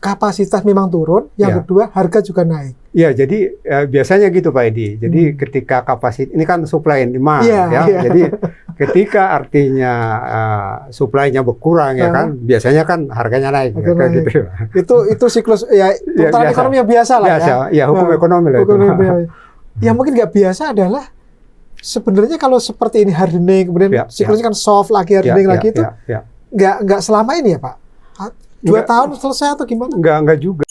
kapasitas memang turun, yang kedua harga juga naik. Iya, jadi biasanya gitu Pak Edi. Jadi ketika kapasitas, ini kan supply and demand Jadi ketika artinya supply-nya berkurang ya kan, biasanya kan harganya naik. Gitu. Itu siklus tatanan ekonomi yang biasa lah ya. Hukum ekonomi lah itu. Yang mungkin nggak biasa adalah sebenarnya kalau seperti ini hardening, kemudian siklusnya kan soft lagi, hardening lagi itu nggak selama ini ya Pak? 2 tahun selesai atau gimana? Enggak juga.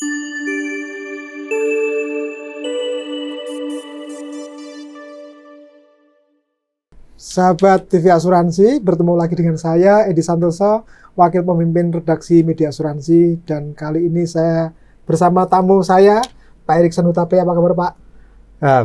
Sahabat TV Asuransi, bertemu lagi dengan saya, Edi Santoso, Wakil Pemimpin Redaksi Media Asuransi. Dan kali ini saya bersama tamu saya, Pak Erikson Hutape. Apa kabar Pak?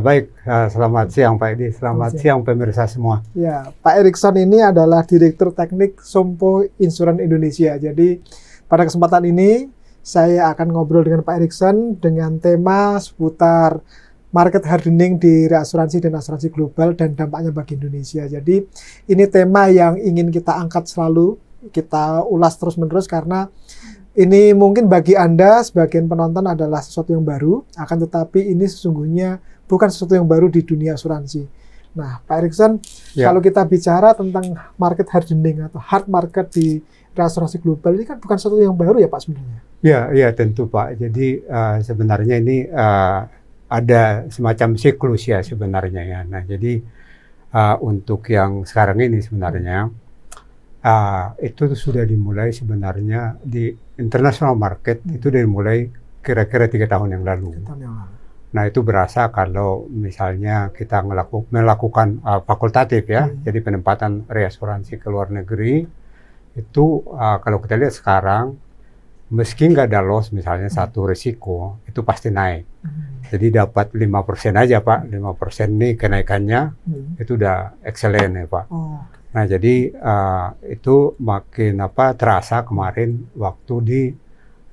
Baik, selamat siang Pak Edi, selamat siang pemirsa semua. Ya, Pak Erikson ini adalah Direktur Teknik Sompo Insurance Indonesia. Jadi pada kesempatan ini saya akan ngobrol dengan Pak Erikson dengan tema seputar market hardening di reasuransi dan asuransi global dan dampaknya bagi Indonesia. Jadi ini tema yang ingin kita angkat selalu, kita ulas terus-menerus karena ini mungkin bagi Anda sebagian penonton adalah sesuatu yang baru, akan tetapi ini sesungguhnya bukan sesuatu yang baru di dunia asuransi. Nah, Pak Erikson, kalau kita bicara tentang market hardening atau hard market di asuransi global ini kan bukan sesuatu yang baru ya Pak sebenarnya? Ya tentu Pak. Jadi sebenarnya ini ada semacam siklus ya sebenarnya ya. Nah jadi untuk yang sekarang ini sebenarnya itu sudah dimulai sebenarnya di international market itu dimulai kira-kira 3 tahun yang lalu. Nah itu berasa kalau misalnya kita melakukan fakultatif ya, jadi penempatan reasuransi ke luar negeri itu kalau kita lihat sekarang meski nggak ada loss misalnya satu risiko itu pasti naik. Jadi dapat 5% aja Pak, 5% nih kenaikannya itu udah excellent ya Pak. Nah jadi itu makin terasa kemarin waktu di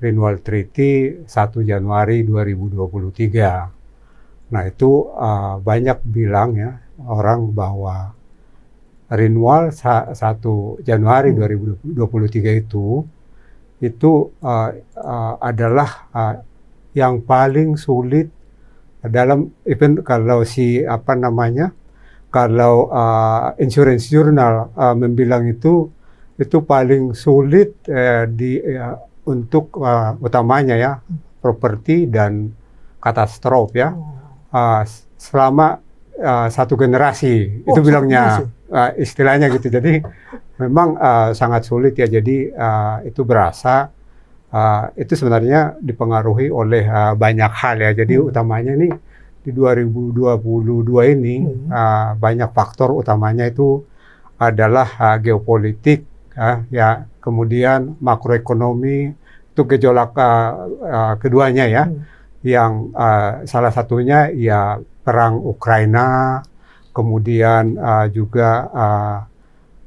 renewal treaty 1 Januari 2023. Nah itu banyak bilang ya orang bahwa renewal 1 Januari 2023 itu adalah yang paling sulit dalam event kalau kalau Insurance Journal membilang itu paling sulit untuk utamanya ya properti dan katastrofe ya selama satu generasi itu bilangnya istilahnya gitu. Jadi memang sangat sulit ya. Jadi itu berasa itu sebenarnya dipengaruhi oleh banyak hal ya. Jadi utamanya ini di 2022 ini banyak faktor utamanya itu adalah geopolitik ya, kemudian makroekonomi itu gejolak keduanya ya. Yang salah satunya ya perang Ukraina, kemudian juga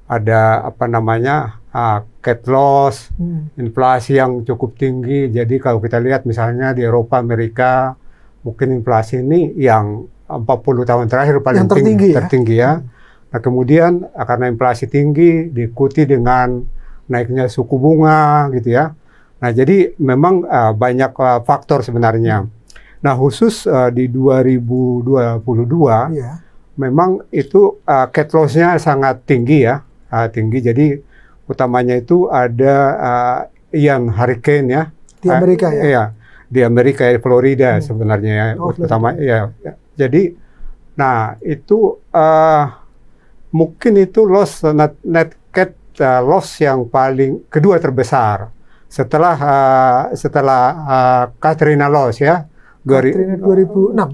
ada cat loss, inflasi yang cukup tinggi. Jadi kalau kita lihat misalnya di Eropa, Amerika, mungkin inflasi ini yang 40 tahun terakhir paling tertinggi ya. Nah kemudian karena inflasi tinggi diikuti dengan naiknya suku bunga gitu ya. Nah jadi memang banyak faktor sebenarnya. Nah khusus di 2022 memang itu cat loss-nya sangat tinggi ya, tinggi. Jadi utamanya itu ada Ian hurricane ya di Amerika ya. Iya, di Amerika ya, Florida sebenarnya ya, utama ya. Jadi, nah itu mungkin itu loss net cat loss yang paling kedua terbesar setelah Katrina loss ya. 2006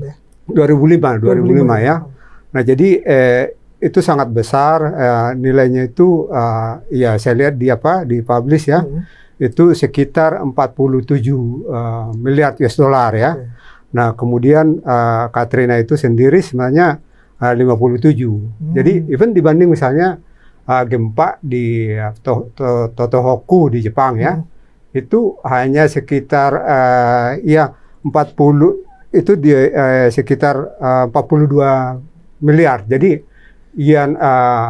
ya. 2005 ya. Nah jadi itu sangat besar nilainya itu ya saya lihat di publish ya. Itu sekitar 47 miliar US dollar ya. Nah kemudian Katrina itu sendiri sebenarnya 57. Jadi even dibanding misalnya gempa di Tohoku di Jepang ya, itu hanya sekitar 40 itu di sekitar 42 miliar. Jadi Ian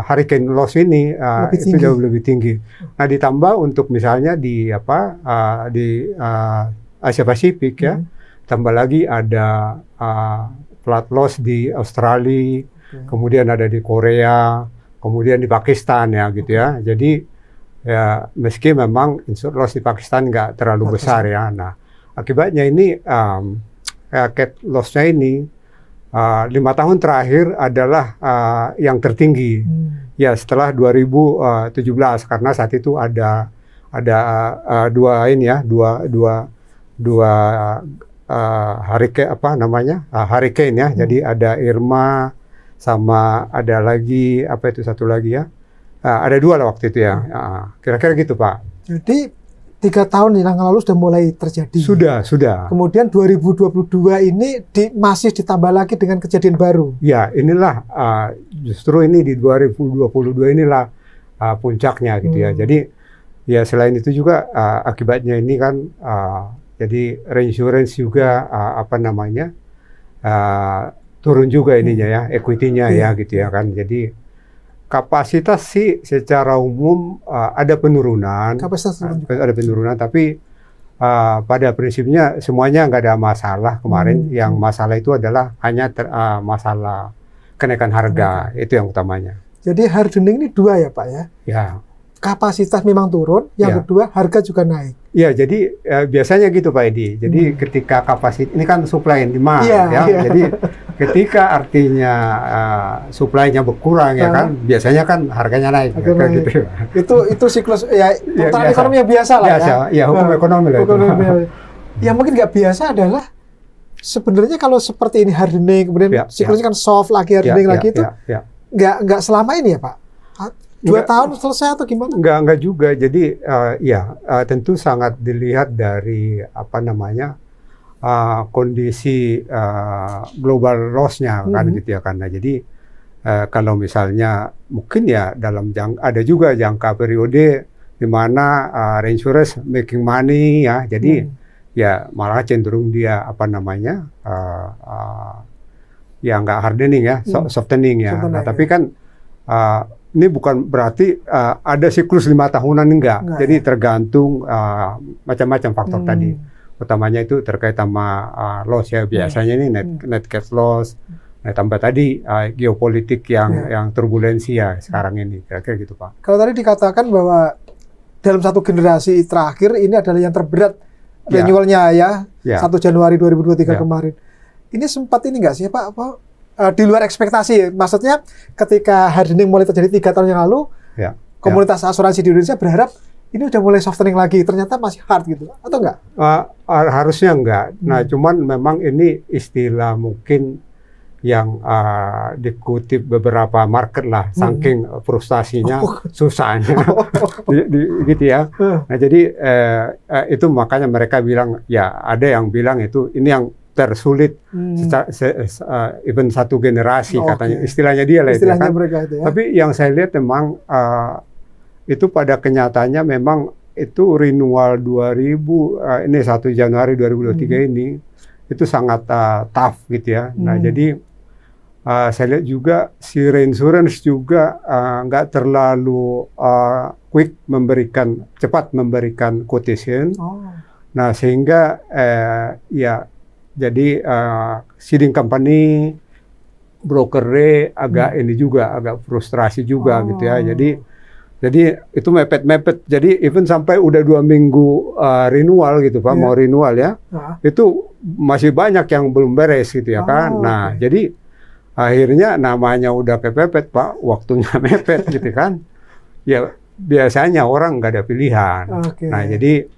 hurricane loss ini itu jauh lebih tinggi. Nah ditambah untuk misalnya di Asia Pasifik ya. Tambah lagi ada flood loss di Australia, kemudian ada di Korea, kemudian di Pakistan ya gitu ya. Jadi ya meski memang insurance loss di Pakistan nggak terlalu besar ya. Nah akibatnya ini cat loss-nya ini 5 tahun terakhir adalah yang tertinggi ya setelah 2017 karena saat itu ada dua ini ya dua hurricane apa namanya hurricane ya. Jadi ada Irma sama ada lagi apa itu satu lagi ya. Ada 2 lah waktu itu ya. Kira-kira gitu Pak. Jadi 3 tahun yang lalu sudah mulai terjadi. Sudah. Kemudian 2022 ini masih ditambah lagi dengan kejadian baru. Ya, inilah justru ini di 2022 inilah puncaknya gitu ya. Jadi ya selain itu juga akibatnya ini kan jadi reinsurance juga apa namanya turun juga ininya ya, equity-nya ya gitu ya kan. Jadi kapasitas sih secara umum ada penurunan, ada penurunan, tapi pada prinsipnya semuanya nggak ada masalah kemarin. Yang masalah itu adalah hanya masalah kenaikan harga, itu yang utamanya. Jadi hardening ini 2 ya Pak ya? Ya. Kapasitas memang turun, yang kedua harga juga naik. Ya, jadi biasanya gitu Pak Edi. Jadi ketika kapasitas ini kan supply and demand ya. Jadi ketika artinya supply-nya berkurang ya kan, biasanya kan harganya naik. Gitu. Itu siklus ya perputaran ekonomi yang biasa lah ya. Ya, hukum ekonomi lah. Yang mungkin nggak biasa adalah sebenarnya kalau seperti ini hardening, kemudian siklusnya kan soft lagi hardening lagi itu nggak selama ini ya Pak. 2 tahun selesai atau gimana? Enggak juga. Jadi tentu sangat dilihat dari apa namanya kondisi global loss-nya kan gitu ya. Karena jadi kalau misalnya mungkin ya dalam ada juga jangka periode di mana reinsurance making money ya. Jadi ya malah cenderung dia apa namanya ya nggak hardening ya, softening ya. Nah, tapi kan ini bukan berarti ada siklus 5 tahunan enggak. Jadi tergantung macam-macam faktor tadi. Utamanya itu terkait sama loss ya. Biasanya ini net cat loss. Nah, tambah tadi geopolitik yang turbulensi ya sekarang ini. Kira-kira gitu Pak. Kalau tadi dikatakan bahwa dalam satu generasi terakhir ini adalah yang terberat renewalnya ya. 1 Januari 2023 kemarin. Ini sempat ini enggak sih Pak? Di luar ekspektasi, maksudnya ketika hardening mulai terjadi 3 tahun yang lalu, komunitas asuransi di Indonesia berharap ini udah mulai softening lagi, ternyata masih hard gitu, atau enggak? Harusnya enggak. Nah, cuman memang ini istilah mungkin yang dikutip beberapa market lah, saking frustasinya, susahnya, gitu ya. Nah, jadi itu makanya mereka bilang, ya ada yang bilang itu ini yang tersulit even satu generasi katanya istilahnya dia lah itu kan. Itu, ya. Tapi yang saya lihat memang itu pada kenyataannya memang itu renewal 2000 ini 1 Januari 2023 ini itu sangat tough gitu ya. Nah jadi saya lihat juga si reinsurance juga nggak terlalu quick cepat memberikan quotation. Nah sehingga ya jadi seeding company, broker agak ini juga agak frustrasi juga gitu ya. Jadi itu mepet-mepet. Jadi even sampai udah 2 minggu renewal gitu Pak, mau renewal ya, itu masih banyak yang belum beres gitu ya kan. Nah jadi akhirnya namanya udah kepepet Pak, waktunya mepet gitu kan. Ya biasanya orang nggak ada pilihan. Nah jadi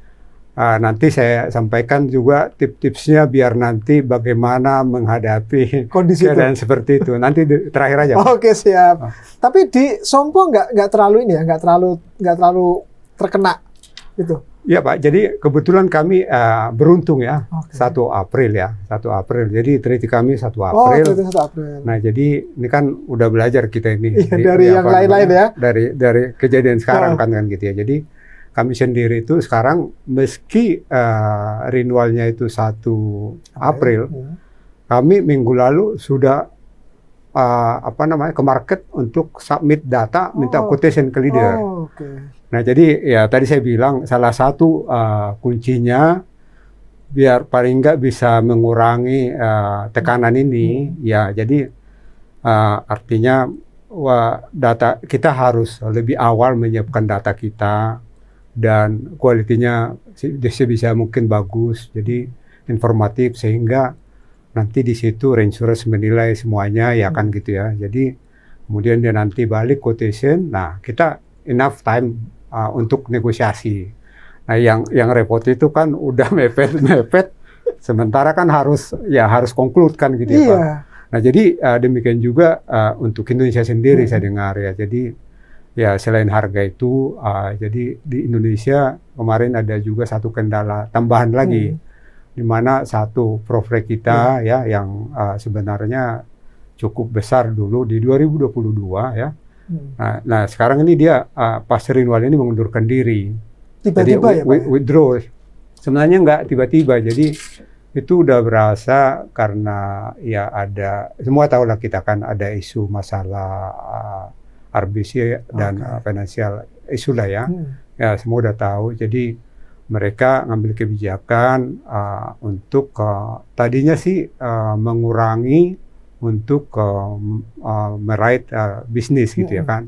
nanti saya sampaikan juga tips-tipsnya biar nanti bagaimana menghadapi kondisi keadaan seperti itu. Nanti terakhir aja. Oke siap. Tapi di Sompo nggak terlalu ini ya, nggak terlalu terkena gitu. Iya Pak. Jadi kebetulan kami beruntung ya 1 April ya, 1 April. Jadi treaty kami 1 April. Oh, 1 April. Nah jadi ini kan udah belajar kita ini dari yang lain-lain ya. Dari kejadian sekarang kan gitu ya. Jadi kami sendiri itu sekarang meski renewalnya itu 1 April, kami minggu lalu sudah ke market untuk submit data, minta quotation ke leader. Nah jadi ya tadi saya bilang salah satu kuncinya biar paling nggak bisa mengurangi tekanan ini, ya jadi artinya data kita harus lebih awal menyiapkan data kita dan kualitinya sebisa mungkin bagus, jadi informatif sehingga nanti di situ reinsurance menilai semuanya ya kan gitu ya. Jadi kemudian dia nanti balik quotation, nah kita enough time untuk negosiasi. Nah yang repot itu kan udah mepet, sementara kan harus conclude kan gitu ya Pak. Nah jadi demikian juga untuk Indonesia sendiri saya dengar ya. Jadi ya selain harga itu, jadi di Indonesia kemarin ada juga satu kendala tambahan lagi, di mana satu profre kita ya yang sebenarnya cukup besar dulu di 2022 ya. Nah sekarang ini dia pas renewal ini mengundurkan diri. Tiba-tiba ya Pak? Withdraw. Sebenarnya nggak tiba-tiba, jadi itu udah berasa karena ya ada, semua tahu lah kita kan ada isu masalah RBC dan financial isu lah ya. Ya semua udah tahu, jadi mereka ngambil kebijakan untuk tadinya sih mengurangi untuk meraih bisnis gitu ya kan.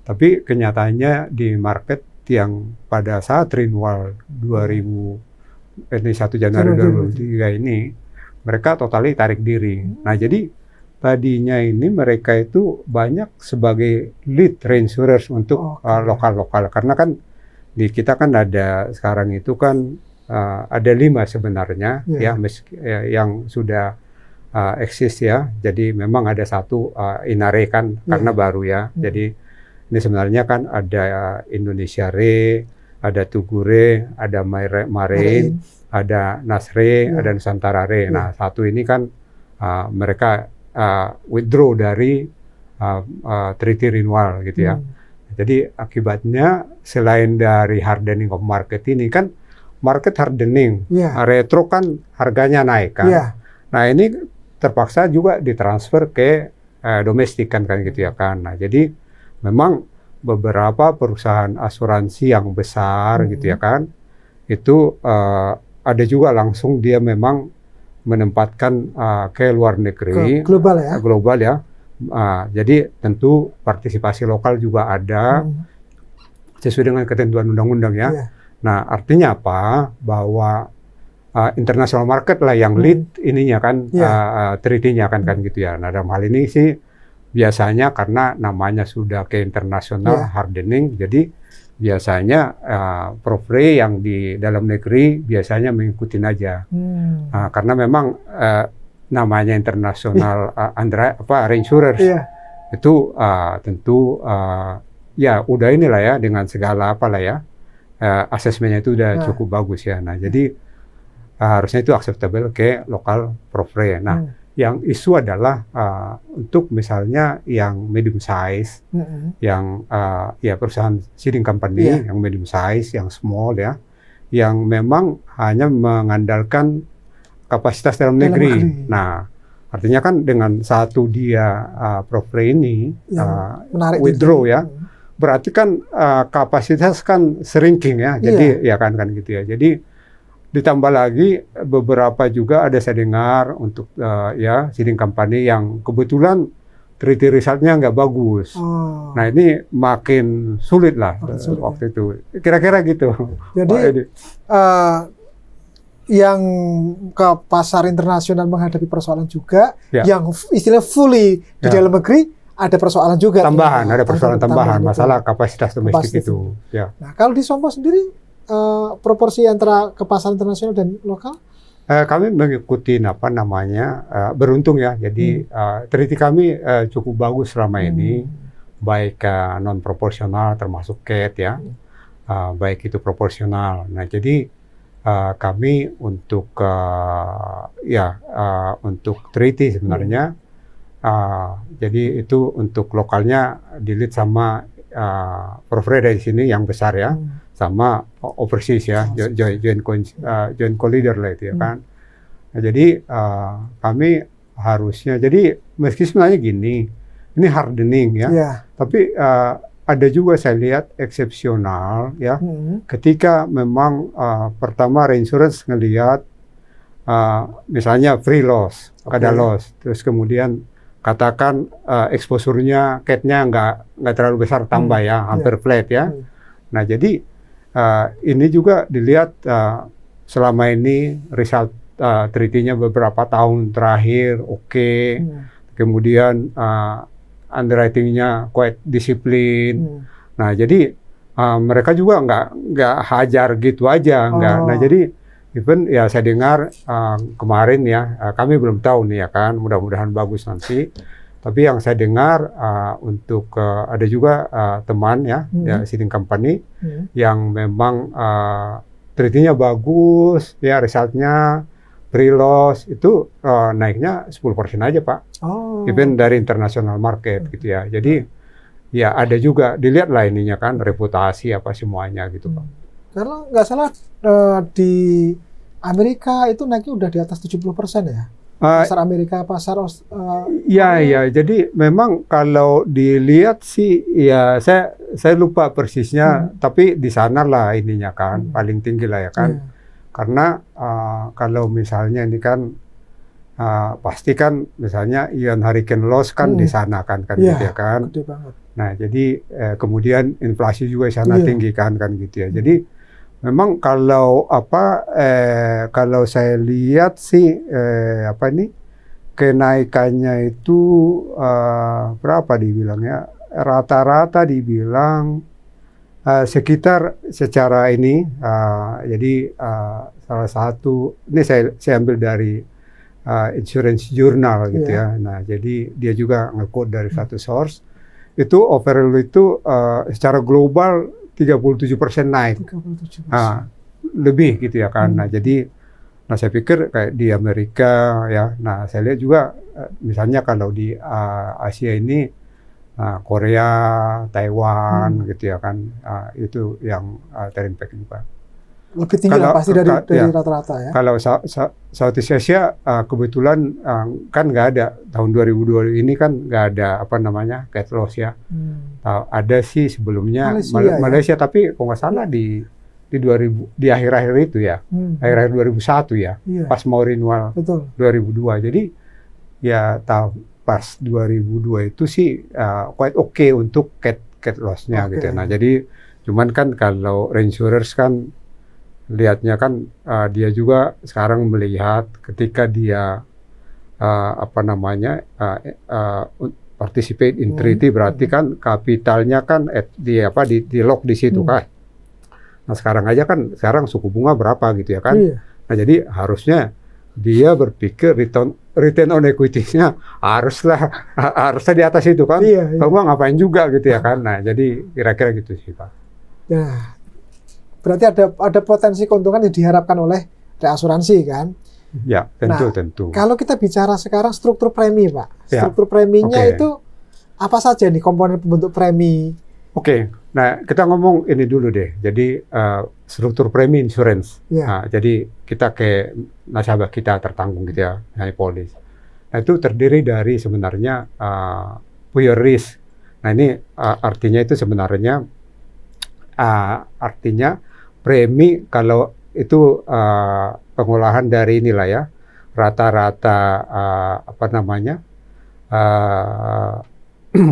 Tapi kenyataannya di market yang pada saat renewal 1 Januari 2023 ini mereka totali tarik diri. Nah jadi tadinya ini mereka itu banyak sebagai lead reinsurers untuk lokal-lokal, karena kan di kita kan ada sekarang itu kan ada 5 sebenarnya yang sudah eksis ya. Jadi memang ada satu Inare kan karena baru ya. Jadi ini sebenarnya kan ada Indonesia Re, ada Tugure, ada Marine, ada Nasre, ada Nusantara Re. Nah satu ini kan mereka withdraw dari treaty renewal gitu ya. Jadi akibatnya selain dari hardening of market ini kan market hardening, retro kan harganya naik kan. Nah ini terpaksa juga ditransfer ke domestik kan gitu ya kan. Nah jadi memang beberapa perusahaan asuransi yang besar gitu ya kan, itu ada juga langsung dia memang menempatkan ke luar negeri, global ya. Jadi tentu partisipasi lokal juga ada sesuai dengan ketentuan undang-undang ya. Nah artinya apa? Bahwa international market lah yang lead ininya kan, treaty-nya kan gitu ya. Nah dalam hal ini sih biasanya karena namanya sudah ke internasional hardening, jadi biasanya profre yang di dalam negeri biasanya mengikutin aja. Karena memang namanya internasional reinsurers itu tentu ya udah inilah ya dengan segala apalah ya asesmennya itu udah cukup bagus ya. Nah jadi harusnya itu acceptable ke lokal profre. Nah yang isu adalah untuk misalnya yang medium size, yang ya perusahaan seeding company, yang medium size, yang small ya, yang memang hanya mengandalkan kapasitas dalam negeri. Nah, artinya kan dengan satu dia profre ini withdraw ya, berarti kan kapasitas kan shrinking ya, jadi ya kan gitu ya. Jadi ditambah lagi beberapa juga ada saya dengar untuk ya seeding company yang kebetulan treaty resultnya nggak bagus. Nah ini makin sulit lah waktu itu. Kira-kira gitu. Jadi yang ke pasar internasional menghadapi persoalan juga, yang istilah fully di dalam negeri ada persoalan juga. Ada persoalan tambahan masalah kapasitas domestik itu. Ya. Nah kalau di Sompo sendiri proporsi antara ke pasar internasional dan lokal? Kami mengikuti beruntung ya. Jadi treaty kami cukup bagus selama ini, baik non proporsional termasuk CAT ya, baik itu proporsional. Nah jadi kami untuk untuk treaty sebenarnya, jadi itu untuk lokalnya di-lead sama profre dari sini yang besar ya. Sama overseas ya, joint co-leader lah itu ya kan. Nah, jadi kami harusnya, jadi meski sebenarnya gini, ini hardening ya, tapi ada juga saya lihat eksepsional ya, ketika memang pertama reinsurance ngelihat misalnya free loss, ada Oke. loss, terus kemudian katakan exposure-nya CAT-nya nggak terlalu besar tambah ya, hampir flat ya. Hmm. Nah jadi ini juga dilihat selama ini result treaty-nya beberapa tahun terakhir oke. Kemudian underwriting-nya quite disiplin. Nah jadi mereka juga nggak hajar gitu aja, nggak. Nah jadi even ya saya dengar kemarin ya, kami belum tahu nih ya kan, mudah-mudahan bagus nanti. Tapi yang saya dengar untuk ada juga teman ya, seeding company yang memang treaty-nya bagus, ya resultnya pre-loss itu naiknya 10% aja Pak. Even dari international market gitu ya. Jadi ya ada juga dilihat lah ininya kan, reputasi apa semuanya gitu Pak. Karena nggak salah di Amerika itu naiknya udah di atas 70% ya. Pasar Amerika, pasar ya, jadi memang kalau dilihat sih ya saya lupa persisnya, tapi di sana lah ininya kan paling tinggi lah ya kan. Karena kalau misalnya ini kan pasti kan misalnya Ian hurricane loss kan di sana kan gitu ya kan. Gede banget. Nah, jadi kemudian inflasi juga di sana tinggi kan gitu ya. Jadi memang kalau kalau saya lihat sih kenaikannya itu berapa dibilangnya, rata-rata dibilang sekitar secara ini jadi salah satu ini saya ambil dari insurance journal gitu ya. Nah, jadi dia juga nge-quote dari satu source itu overall itu secara global 37% naik. 37%. Lebih gitu ya kan. Nah, jadi saya pikir kayak di Amerika ya. Nah, saya lihat juga misalnya kalau di Asia ini Korea, Taiwan gitu ya kan. Itu yang terimpact juga. Lebih tinggi lah pasti dari rata-rata ya. Kalau Southeast Asia kebetulan kan nggak ada tahun 2020 ini kan nggak ada cat loss ya. Ada sih sebelumnya Malaysia ya? Tapi kalau nggak salah di 2000 di akhir-akhir itu ya, akhir-akhir 2001 ya, pas mau renewal 2002. Jadi ya pas 2002 itu sih quite okay untuk cat loss-nya gitu. Nah jadi cuman kan kalau reinsurers kan lihatnya kan dia juga sekarang melihat ketika dia participate in treaty berarti kan kapitalnya kan di lock di situ kan. Nah sekarang suku bunga berapa gitu ya kan. Nah jadi harusnya dia berpikir return on equity-nya harusnya di atas itu kan. Kalau nggak ngapain juga gitu ya kan. Nah jadi kira-kira gitu sih Pak. Ya. Berarti ada potensi keuntungan yang diharapkan oleh reasuransi kan? Ya, tentu. Kalau kita bicara sekarang struktur premi, Pak. Struktur preminya itu apa saja nih komponen pembentuk premi? Nah kita ngomong ini dulu deh. Jadi struktur premi insurance. Nah, jadi kita kayak nasabah kita tertanggung gitu ya, polis. Nah itu terdiri dari sebenarnya pure risk. Nah ini artinya itu sebenarnya premi kalau itu pengolahan dari inilah ya, rata-rata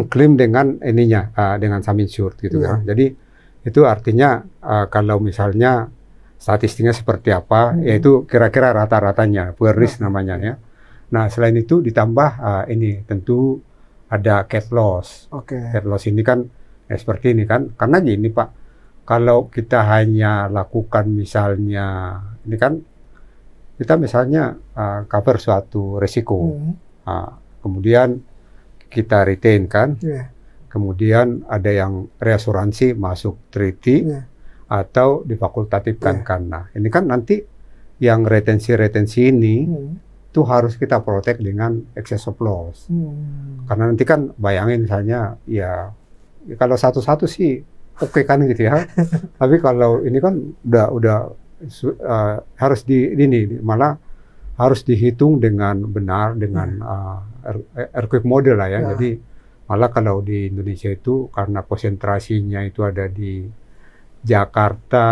klaim dengan ininya, dengan sum insured gitu kan. Jadi itu artinya kalau misalnya statistiknya seperti apa, yaitu kira-kira rata-ratanya, pure risk namanya ya. Nah selain itu ditambah ini tentu ada cat loss. Cat loss ini kan seperti ini kan, karena gini Pak. Kalau kita hanya lakukan misalnya, ini kan kita misalnya cover suatu resiko, kemudian kita retain kan, kemudian ada yang reasuransi masuk treaty atau difakultatifkan karena ini kan nanti yang retensi ini itu harus kita protect dengan excess of loss, karena nanti kan bayangin misalnya ya kalau satu-satu sih oke kan gitu ya. Tapi kalau ini kan udah harus malah harus dihitung dengan benar dengan earthquake model lah ya. Jadi malah kalau di Indonesia itu karena konsentrasinya itu ada di Jakarta,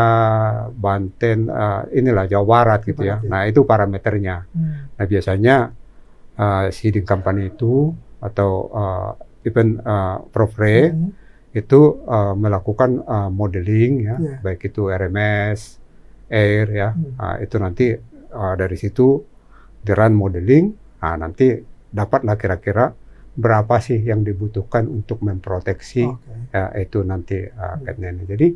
Banten, inilah Jawa Barat gitu ya. Nah itu parameternya. Nah biasanya seeding company itu atau even Profre itu melakukan modeling ya, baik itu RMS, Air ya. Itu nanti dari situ di run modeling, nanti dapatlah kira-kira berapa sih yang dibutuhkan untuk memproteksi itu nanti catnya ini. Jadi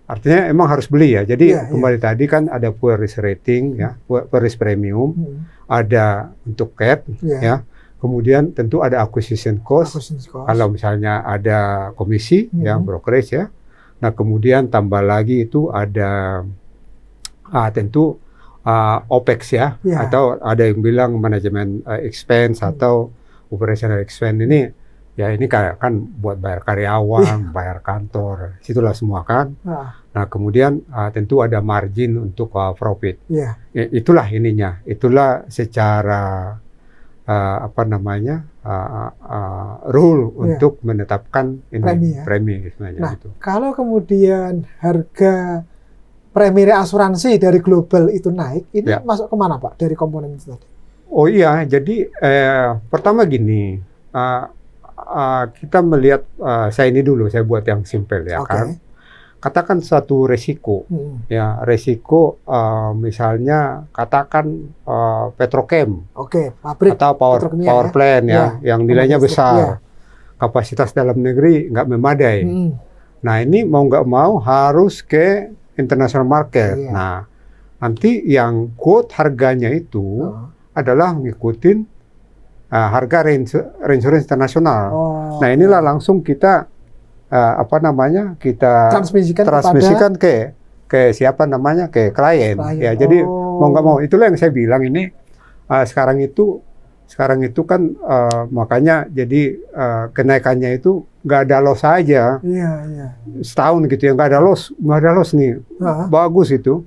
artinya emang harus beli ya. Jadi kembali tadi kan ada poor risk rating ya, poor risk premium, ada untuk cat ya. Kemudian tentu ada acquisition cost. Kalau misalnya ada komisi ya, brokerage ya. Nah kemudian tambah lagi itu ada tentu OPEX ya, atau ada yang bilang manajemen expense atau operational expense ini ya ini kan buat bayar karyawan, bayar kantor, situlah semua kan. Nah kemudian tentu ada margin untuk profit. Itulah ininya, itulah secara rule untuk menetapkan ini premi sebenarnya. Nah, kalau kemudian harga premi asuransi dari global itu naik, ini masuk kemana Pak dari komponen itu tadi? Oh iya, jadi pertama gini, kita melihat, saya ini dulu, saya buat yang simpel ya kan. Katakan suatu resiko, ya resiko misalnya katakan petrochem, pabrik atau power plant ya, yang nilainya besar, kapasitas dalam negeri nggak memadai. Nah ini mau nggak mau harus ke international market. Nah nanti yang quote harganya itu adalah ngikutin harga reinsurance internasional. Nah inilah langsung kita kita transmisikan ke siapa namanya, ke klien. Ya jadi mau nggak mau, itulah yang saya bilang ini sekarang itu kan makanya jadi kenaikannya itu nggak ada loss aja. Setahun gitu ya, nggak ada loss nih. Bagus itu.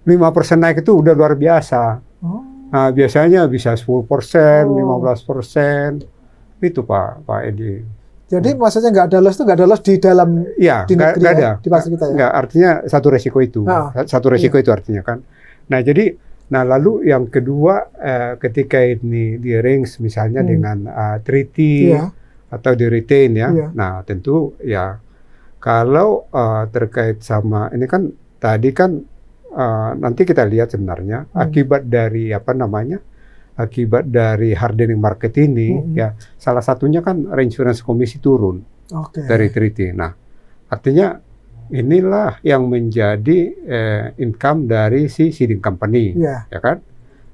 5% naik itu udah luar biasa. Nah, biasanya bisa 10%, 15%. Itu Pak Edi. Jadi maksudnya nggak ada loss itu nggak ada loss di dalam di negeri nggak ada. Di pasar kita ya? Nggak, artinya satu resiko itu. Satu resiko itu artinya kan. Nah jadi, lalu yang kedua ketika ini di range misalnya dengan treaty atau di retain ya. Nah tentu ya kalau terkait sama ini kan tadi kan nanti kita lihat sebenarnya akibat dari akibat dari hardening market ini ya salah satunya kan reinsurance komisi turun dari treaty. Nah artinya inilah yang menjadi income dari si seeding company ya kan.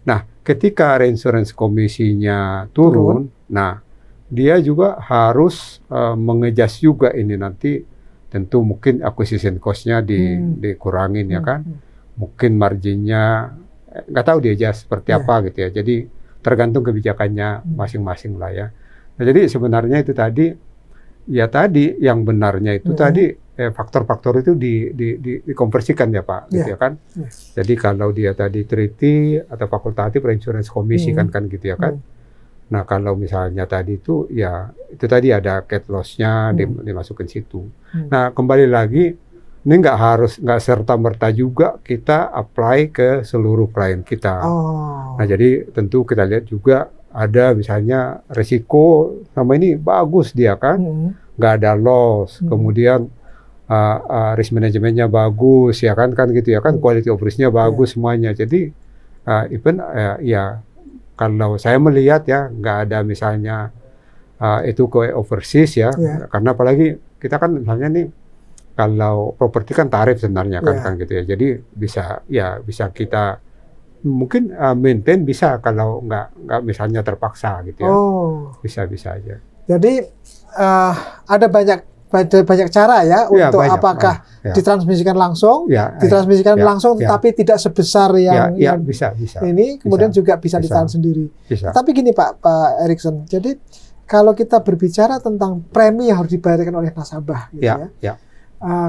Nah ketika reinsurance komisinya turun, nah dia juga harus mengejas juga ini nanti tentu mungkin acquisition cost-nya dikurangin ya kan. Mungkin marginnya nggak tahu dia adjust seperti apa gitu ya. Jadi tergantung kebijakannya masing-masing lah ya. Nah, jadi sebenarnya itu tadi yang benarnya itu tadi faktor-faktor itu dikonversikan ya Pak, gitu ya kan. Jadi kalau dia tadi treaty atau fakultatif reinsurance komisi kan gitu ya kan. Nah kalau misalnya tadi itu ya itu tadi ada cat loss-nya dimasukin situ. Nah kembali lagi, ini nggak serta-merta juga kita apply ke seluruh klien kita. Nah jadi tentu kita lihat juga ada misalnya resiko sama ini bagus dia kan, nggak ada loss, kemudian risk manajemennya bagus ya kan gitu ya kan, quality of risk-nya bagus semuanya. Jadi even ya kalau saya melihat ya nggak ada misalnya itu ke overseas ya, karena apalagi kita kan misalnya nih kalau properti kan tarif sebenarnya kan gitu ya. Jadi bisa kita mungkin maintain bisa kalau nggak misalnya terpaksa gitu ya. Bisa aja. Jadi ada banyak cara ya untuk banyak, apakah ditransmisikan langsung, tapi tidak sebesar yang bisa. Ini kemudian juga bisa ditahan sendiri. Tapi gini Pak Erikson, jadi kalau kita berbicara tentang premi yang harus dibayarkan oleh nasabah gitu ya.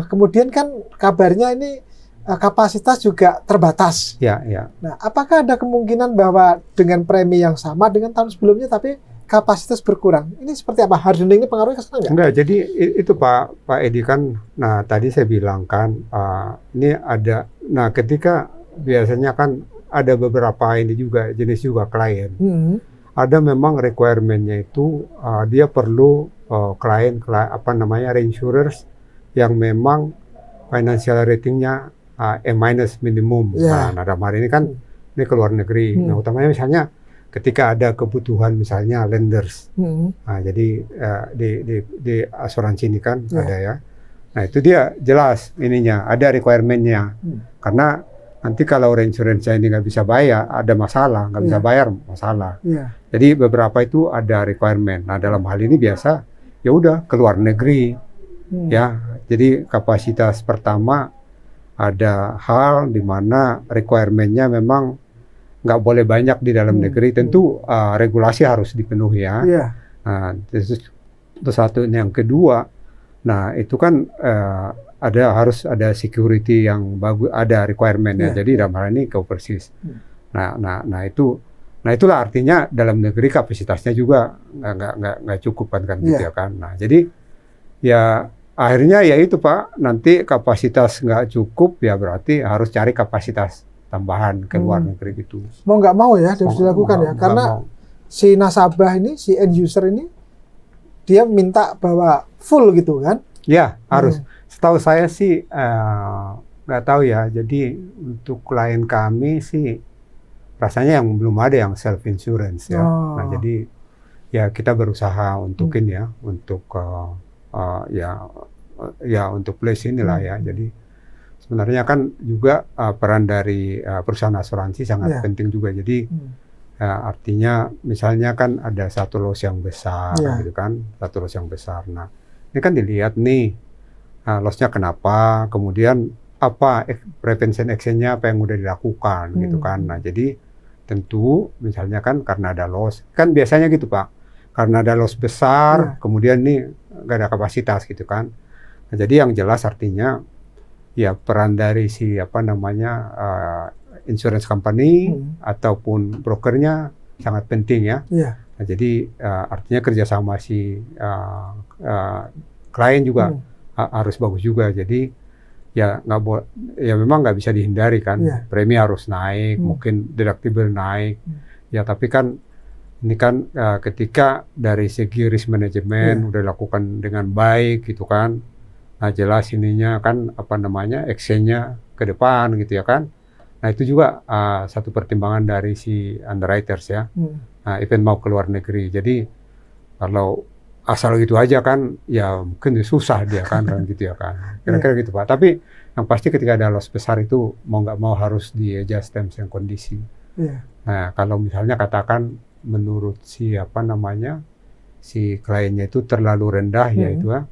Kemudian kan kabarnya ini kapasitas juga terbatas. Nah, apakah ada kemungkinan bahwa dengan premi yang sama dengan tahun sebelumnya, tapi kapasitas berkurang. Ini seperti apa? Hardening ini pengaruhnya ke sana nggak? Enggak, jadi itu Pak Edi kan, nah tadi saya bilang kan, ini ada, nah ketika biasanya kan ada beberapa ini juga, jenis juga klien. Ada memang requirement-nya itu, dia perlu klien, apa namanya, reinsurers yang memang financial ratingnya A- minimum. Yeah. Nah, dalam hal ini kan, ini ke luar negeri. Nah, utamanya misalnya, ketika ada kebutuhan misalnya lenders, nah, jadi di asuransi ini kan ada ya. Nah itu dia jelas ininya, ada requirement-nya. Karena nanti kalau reinsurance ini nggak bisa bayar, ada masalah, nggak bisa bayar masalah. Jadi beberapa itu ada requirement. Nah dalam hal ini biasa ya udah ke luar negeri, ya. Jadi kapasitas pertama ada hal di mana requirement-nya memang nggak boleh banyak di dalam negeri, tentu regulasi harus dipenuhi ya. Nah, itu satu. Yang kedua, nah itu kan harus ada security yang bagus, ada requirement-nya. Jadi dalam hal ini overseas. Nah itulah artinya dalam negeri kapasitasnya juga nggak cukup kan gitu ya kan. Nah jadi ya akhirnya ya itu Pak, nanti kapasitas nggak cukup ya berarti harus cari kapasitas tambahan ke luar negeri gitu. Mau nggak mau ya harus dilakukan ya, karena si nasabah ini, si end user ini, dia minta bahwa full gitu kan? Ya harus. Setahu saya sih nggak tahu ya. Jadi untuk klien kami sih rasanya yang belum ada yang self insurance ya. Nah jadi ya kita berusaha untuk ini ya, untuk ya untuk place inilah ya. Jadi sebenarnya kan juga peran dari perusahaan asuransi sangat penting juga. Jadi artinya misalnya kan ada satu loss yang besar, gitu kan, satu loss yang besar. Nah ini kan dilihat nih lossnya kenapa, kemudian apa prevention action-nya apa yang udah dilakukan, gitu kan. Nah jadi tentu misalnya kan karena ada loss, kan biasanya gitu Pak, karena ada loss besar, kemudian nih nggak ada kapasitas gitu kan. Nah, jadi yang jelas artinya ya peran dari si apa namanya insurance company ataupun brokernya sangat penting ya. Nah, jadi artinya kerjasama si klien juga harus bagus juga. Jadi ya ya memang nggak bisa dihindari kan, premi harus naik, mungkin deductible naik. Ya tapi kan ini kan ketika dari segi risk management udah dilakukan dengan baik gitu kan. Nah jelas ininya kan apa namanya actionnya ke depan gitu ya kan. Nah itu juga satu pertimbangan dari si underwriters ya. Nah, even mau ke luar negeri. Jadi kalau asal gitu aja kan ya mungkin susah dia kan gitu ya kan. Kira-kira gitu Pak. Tapi yang pasti ketika ada loss besar itu mau nggak mau harus di adjust terms and kondisi. Nah kalau misalnya katakan menurut si apa namanya si kliennya itu terlalu rendah ya itu ya.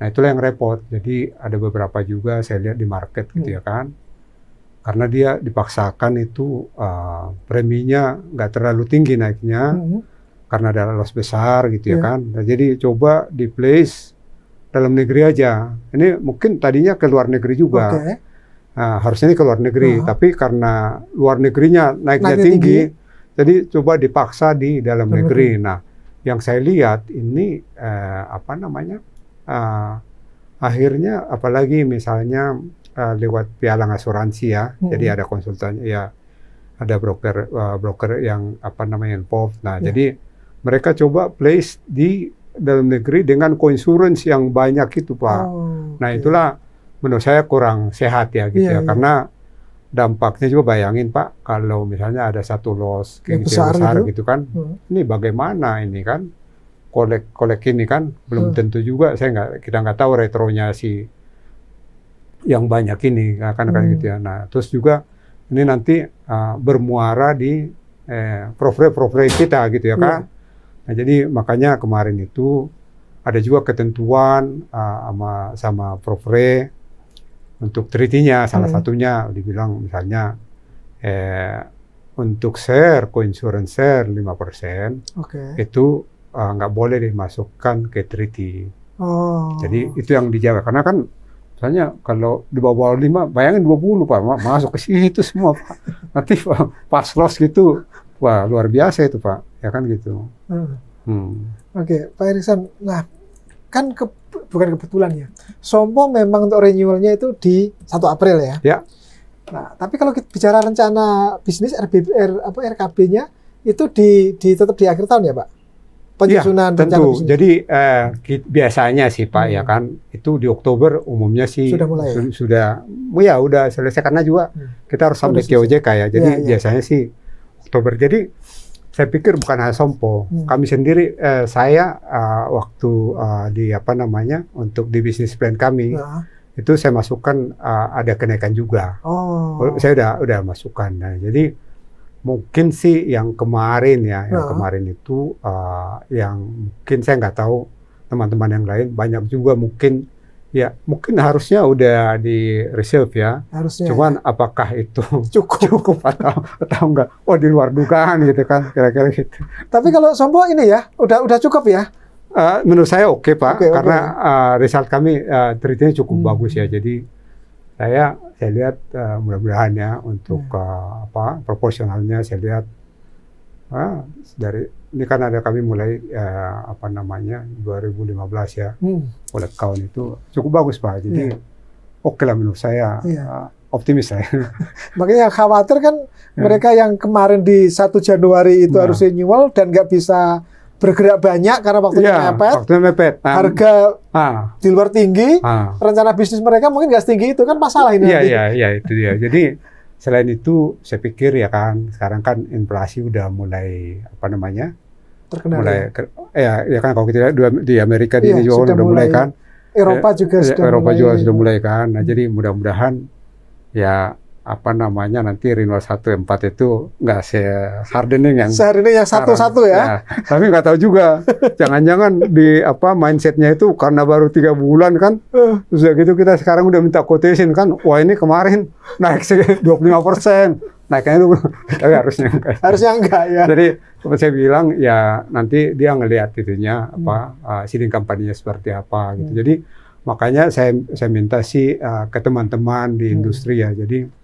Nah itulah yang repot. Jadi ada beberapa juga saya lihat di market gitu ya kan. Karena dia dipaksakan itu preminya nggak terlalu tinggi naiknya. Karena ada loss besar gitu ya kan. Nah, jadi coba di place dalam negeri aja. Ini mungkin tadinya ke luar negeri juga. Nah, harusnya ini ke luar negeri. Tapi karena luar negerinya naiknya tinggi. Jadi coba dipaksa di dalam negeri. Nah yang saya lihat ini apa namanya. Akhirnya apalagi misalnya lewat pialang asuransi ya, jadi ada konsultan ya, ada broker yang apa namanya involved. Nah jadi mereka coba place di dalam negeri dengan co-insurance yang banyak itu Pak. Nah itulah menurut saya kurang sehat ya gitu ya, karena dampaknya juga bayangin Pak, kalau misalnya ada satu loss kayak besar gitu kan, ini bagaimana ini kan? Kolek ini kan belum tentu juga, kita nggak tahu retronya si yang banyak ini kan gitu ya. Nah terus juga ini nanti bermuara di profile kita gitu ya kan. Nah jadi makanya kemarin itu ada juga ketentuan sama profile untuk treaty-nya, salah satunya dibilang misalnya untuk share co-insurance share 5% itu nggak boleh dimasukkan ke treaty. Jadi itu yang dijaga. Karena kan misalnya kalau di bawah 5, bayangin 20 Pak, masuk ke situ semua Pak. Nanti pas loss gitu, wah luar biasa itu Pak. Ya kan gitu. Oke, Pak Erikson. Nah, kan bukan kebetulan ya. Sompo memang untuk renewalnya itu di 1 April ya. Ya. Nah, tapi kalau kita bicara rencana bisnis RKB-nya itu tetap di akhir tahun ya, Pak? Penyusunan ya, tentu. bisnis. Jadi biasanya sih Pak ya kan itu di Oktober umumnya sih sudah mulai. Udah selesai karena juga kita harus sampai ke OJK ya. Jadi biasanya sih Oktober. Jadi saya pikir bukan hanya Sompo, kami sendiri saya waktu untuk di bisnis plan kami itu saya masukkan ada kenaikan juga. Saya udah masukkan. Nah, jadi mungkin sih yang kemarin kemarin itu yang mungkin saya nggak tahu teman-teman yang lain banyak juga mungkin harusnya udah di reserve ya. Harusnya. Cuman apakah itu cukup atau enggak? Oh, di luar dugaan gitu kan kira-kira gitu. Tapi kalau Sompo ini ya udah cukup ya. Menurut saya oke Pak, karena result kami treatnya cukup bagus ya. Jadi saya lihat mudah-mudahan ya untuk proporsionalnya saya lihat dari ini kan ada kami mulai 2015 ya, mulai tahun itu cukup bagus Pak. Jadi oke lah menurut saya, optimis saya. Makanya yang khawatir kan mereka yang kemarin di 1 Januari itu harus renewal dan nggak bisa bergerak banyak karena waktunya mepet. Harga di luar tinggi, rencana bisnis mereka mungkin nggak setinggi itu kan masalah ini. Iya itu dia. Jadi selain itu saya pikir ya kan sekarang kan inflasi udah mulai terkenal. Ya kan kalau kita lihat di Amerika ini juga udah mulai kan. Eropa juga sudah mulai kan. Nah jadi mudah-mudahan ya nanti renewal 14 itu nggak hardening yang satu-satu ya. Tapi nggak tahu juga. Jangan-jangan di mindsetnya itu karena baru 3 bulan kan. Terus gitu kita sekarang udah minta quotation kan. Wah ini kemarin naik 25%. Naiknya itu tapi harusnya enggak ya. Jadi seperti saya bilang ya nanti dia ngelihat itunya seeding kampanyenya seperti apa gitu. Jadi makanya saya minta sih ke teman-teman di industri ya. Jadi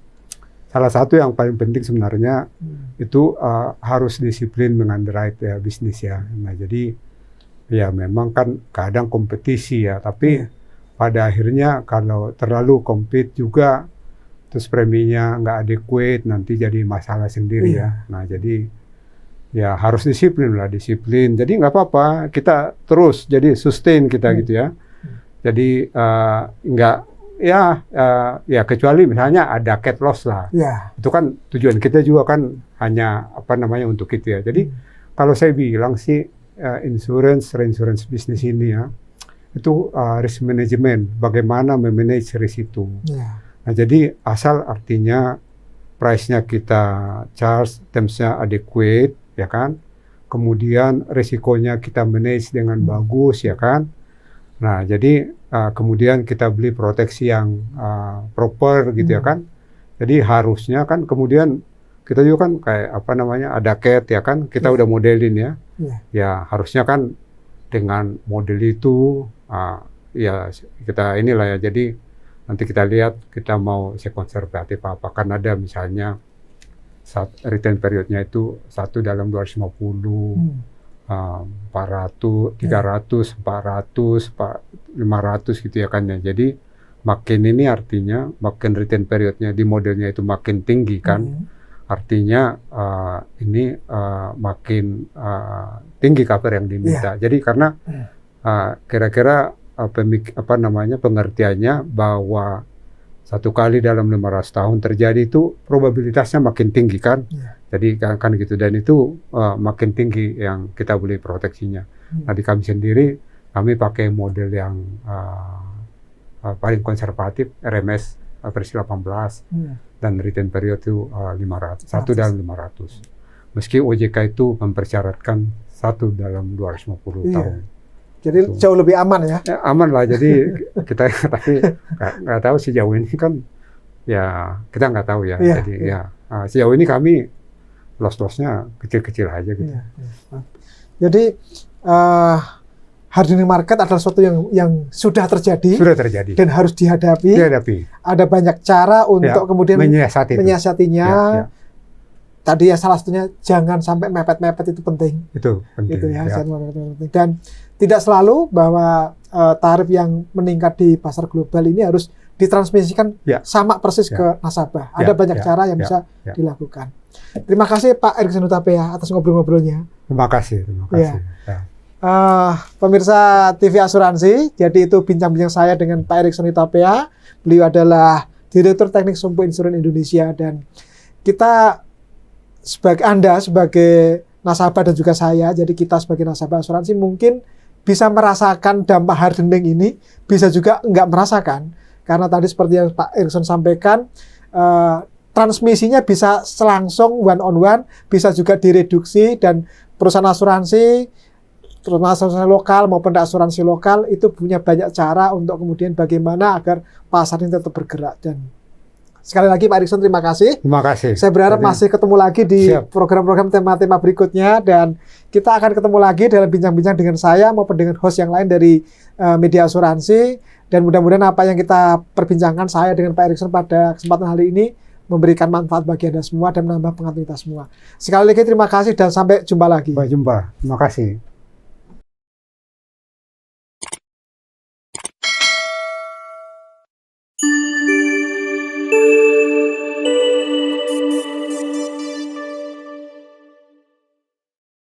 salah satu yang paling penting sebenarnya itu harus disiplin mengunderwrite ya bisnis ya. Nah jadi ya memang kan kadang kompetisi ya, tapi pada akhirnya kalau terlalu compete juga terus preminya nggak adequate nanti jadi masalah sendiri ya. Nah jadi ya harus disiplin. Jadi nggak apa-apa kita terus jadi sustain kita gitu ya. Jadi ya kecuali misalnya ada cat loss lah. Itu kan tujuan kita juga kan hanya untuk itu ya. Jadi kalau saya bilang sih reinsurance bisnis ini ya itu risk management, bagaimana memanage risk itu. Nah jadi asal artinya price-nya kita charge, terms-nya adequate ya kan. Kemudian risikonya kita manage dengan bagus ya kan. Nah jadi kemudian kita beli proteksi yang proper gitu ya kan. Jadi harusnya kan kemudian kita juga kan kayak ada cat ya kan, kita udah modelin ya. Ya harusnya kan dengan model itu ya kita inilah ya. Jadi nanti kita lihat kita mau sekonservatif apa. Kan ada misalnya return periodnya itu 1 dalam 250. 400, 300, 400, 500 gitu ya kan ya. Jadi makin ini artinya makin return periodnya di modelnya itu makin tinggi kan. Artinya ini makin tinggi cover yang diminta. Jadi karena kira-kira pengertiannya bahwa 1 kali dalam 500 tahun terjadi itu probabilitasnya makin tinggi kan. Jadi kan gitu, dan itu makin tinggi yang kita beli proteksinya. Nah di kami sendiri kami pakai model yang paling konservatif RMS versi 18 dan return period itu 500, 1 dalam 500. Meski OJK itu mempersyaratkan 1 dalam 250 tahun. Jadi jauh lebih aman ya? Aman lah. Jadi kita tapi nggak tahu sejauh ini kan ya kita nggak tahu ya. Jadi sejauh ini kami loss-lossnya kecil-kecil aja gitu. Jadi hardening market adalah sesuatu yang sudah terjadi dan harus dihadapi. Ada banyak cara untuk kemudian menyiasatinya. tadi ya salah satunya jangan sampai mepet-mepet itu penting. Itu penting. Itu ya, jangan mepet-mepet penting. Dan tidak selalu bahwa tarif yang meningkat di pasar global ini harus ditransmisikan sama persis ke nasabah. Ada banyak cara yang bisa dilakukan. Terima kasih Pak Erikson Hutapea atas ngobrol-ngobrolnya. Terima kasih. Ya. Pemirsa TV Asuransi, jadi itu bincang-bincang saya dengan Pak Erikson Hutapea. Beliau adalah Direktur Teknik Sompo Insurance Indonesia, dan kita Anda sebagai nasabah dan juga saya, jadi kita sebagai nasabah asuransi mungkin bisa merasakan dampak hardening ini, bisa juga enggak merasakan. Karena tadi seperti yang Pak Erikson sampaikan, transmisinya bisa langsung one on one, bisa juga direduksi, dan perusahaan asuransi, terutama asuransi lokal maupun asuransi lokal itu punya banyak cara untuk kemudian bagaimana agar pasar ini tetap bergerak. Dan sekali lagi Pak Erikson, terima kasih. Terima kasih. Saya berharap masih ketemu lagi di program-program tema-tema berikutnya, dan kita akan ketemu lagi dalam bincang-bincang dengan saya maupun dengan host yang lain dari media asuransi. Dan mudah-mudahan apa yang kita perbincangkan saya dengan Pak Erikson pada kesempatan hari ini memberikan manfaat bagi Anda semua dan menambah pengetahuan kita semua. Sekali lagi terima kasih dan sampai jumpa lagi. Sampai jumpa. Terima kasih.